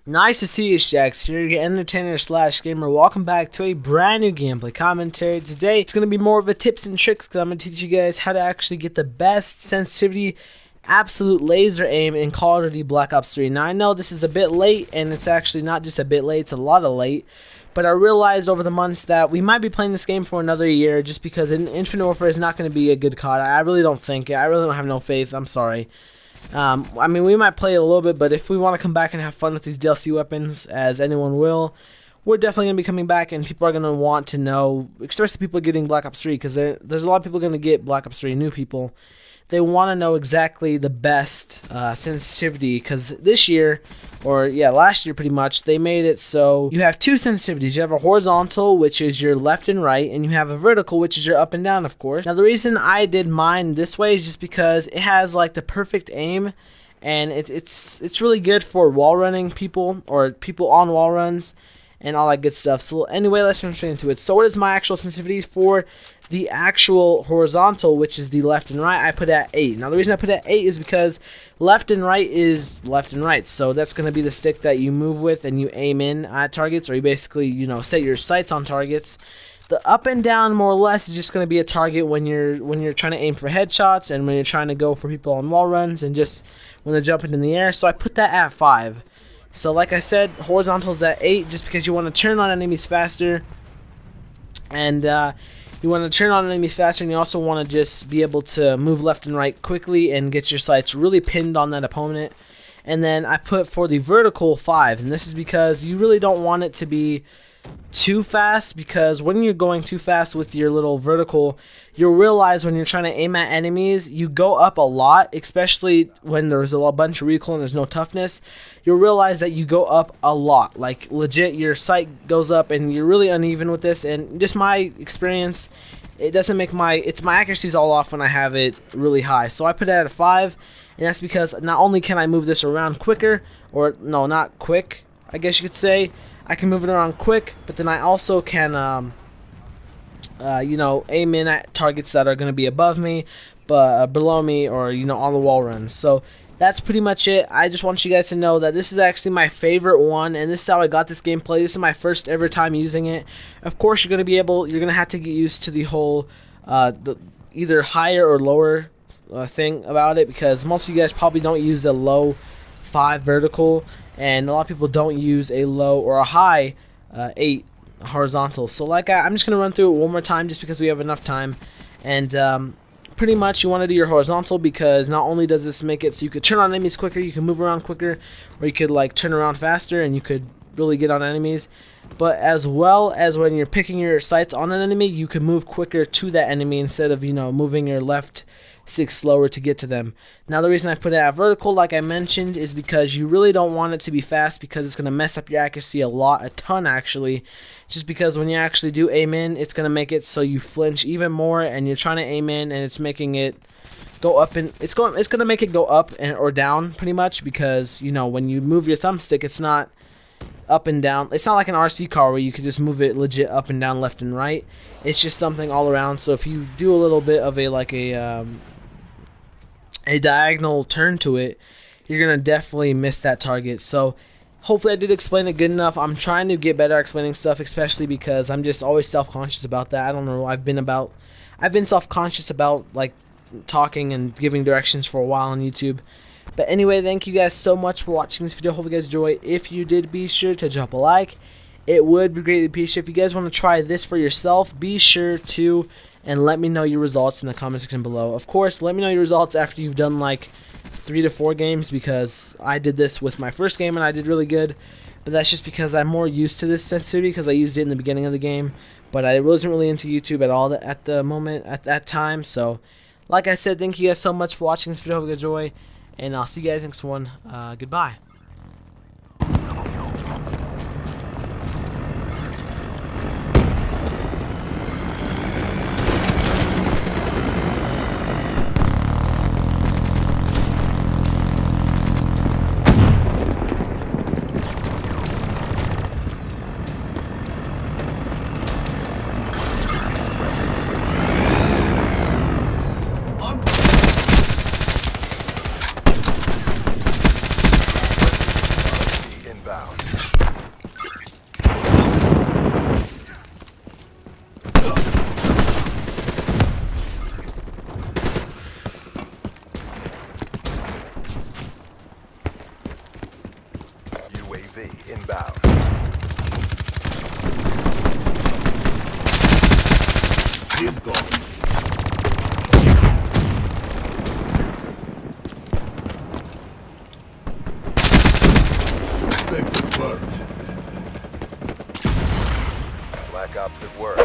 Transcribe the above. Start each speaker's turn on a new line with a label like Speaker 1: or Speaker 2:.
Speaker 1: Nice to see you, Jax here, your entertainer slash gamer. Welcome back to a brand new gameplay commentary. Today, it's going to be more of a tips and tricks because I'm going to teach you guys how to actually get the best sensitivity, absolute laser aim in Call of Duty Black Ops 3. Now, I know this is a bit late, and it's actually not just a bit late, it's a lot of late. But I realized over the months that we might be playing this game for another year just because Infinite Warfare is not going to be a good COD. I really don't think it. I really don't have no faith. I'm sorry. I mean, we might play it a little bit, but if we want to come back and have fun with these DLC weapons, as anyone will, we're definitely going to be coming back, and people are going to want to know, especially people getting Black Ops 3, because there's a lot of people going to get Black Ops 3, new people. They want to know exactly the best sensitivity, because this year, or yeah, last year pretty much, they made it so you have two sensitivities. You have a horizontal, which is your left and right, and you have a vertical, which is your up and down, of course. Now, the reason I did mine this way is just because it has like the perfect aim, and it's really good for wall running people, or people on wall runs, and all that good stuff. So anyway, let's jump straight into it. So what is my actual sensitivity for the actual horizontal, which is the left and right? I put at 8. Now the reason I put at 8 is because left and right is left and right, so that's going to be the stick that you move with and you aim in at targets, or you basically, you know, set your sights on targets. The up and down, more or less, is just going to be a target when you're trying to aim for headshots, and when you're trying to go for people on wall runs, and just when they're jumping in the air. So I put that at 5. So like I said, horizontal is at 8 just because you want to turn on enemies faster, and you want to turn on enemies faster, and you also want to just be able to move left and right quickly and get your sights really pinned on that opponent. And then I put for the vertical 5, and this is because you really don't want it to be too fast, because when you're going too fast with your little vertical, you'll realize when you're trying to aim at enemies, you go up a lot, especially when there's a bunch of recoil and there's no toughness. You'll realize that you go up a lot, like legit your sight goes up, and you're really uneven with this. And just my experience, it doesn't make my accuracy's all off when I have it really high. So I put it at a 5, and that's because not only can I move this around quicker, or no, not quick, I guess you could say, I can move it around quick, but then I also can, you know, aim in at targets that are going to be above me, but below me, or, you know, on the wall runs. So that's pretty much it. I just want you guys to know that this is actually my favorite one, and this is how I got this gameplay. This is my first ever time using it. Of course, you're going to have to get used to the whole, either higher or lower thing about it, because most of you guys probably don't use the low 5 vertical, and a lot of people don't use a low or a high 8 horizontal. So like I'm just gonna run through it one more time just because we have enough time. And pretty much you want to do your horizontal, because not only does this make it so you could turn on enemies quicker, you can move around quicker, or you could like turn around faster and you could really get on enemies, but as well as when you're picking your sights on an enemy, you can move quicker to that enemy instead of, you know, moving your left 6 slower to get to them. Now the reason I put it at vertical, like I mentioned, is because you really don't want it to be fast, because it's going to mess up your accuracy a ton actually, just because when you actually do aim in, it's going to make it so you flinch even more, and you're trying to aim in and it's making it go up, and it's going to make it go up or down pretty much, because, you know, when you move your thumbstick, it's not up and down. It's not like an RC car where you could just move it legit up and down, left and right. It's just something all around. So if you do a little bit of a diagonal turn to it, you're gonna definitely miss that target. So hopefully I did explain it good enough. I'm trying to get better at explaining stuff, especially because I'm just always self-conscious about that. I don't know, I've been self-conscious about like talking and giving directions for a while on YouTube. But anyway, thank you guys so much for watching this video. Hope you guys enjoy. If you did, be sure to drop a like. It would be greatly appreciated. If you guys want to try this for yourself, be sure to and let me know your results in the comment section below. Of course, let me know your results after you've done like 3 to 4 games, because I did this with my first game and I did really good. But that's just because I'm more used to this sensitivity, because I used it in the beginning of the game. But I wasn't really into YouTube at all at the moment, at that time. So, like I said, thank you guys so much for watching this video. Hope you guys enjoy, and I'll see you guys next one. Goodbye.
Speaker 2: backups at work.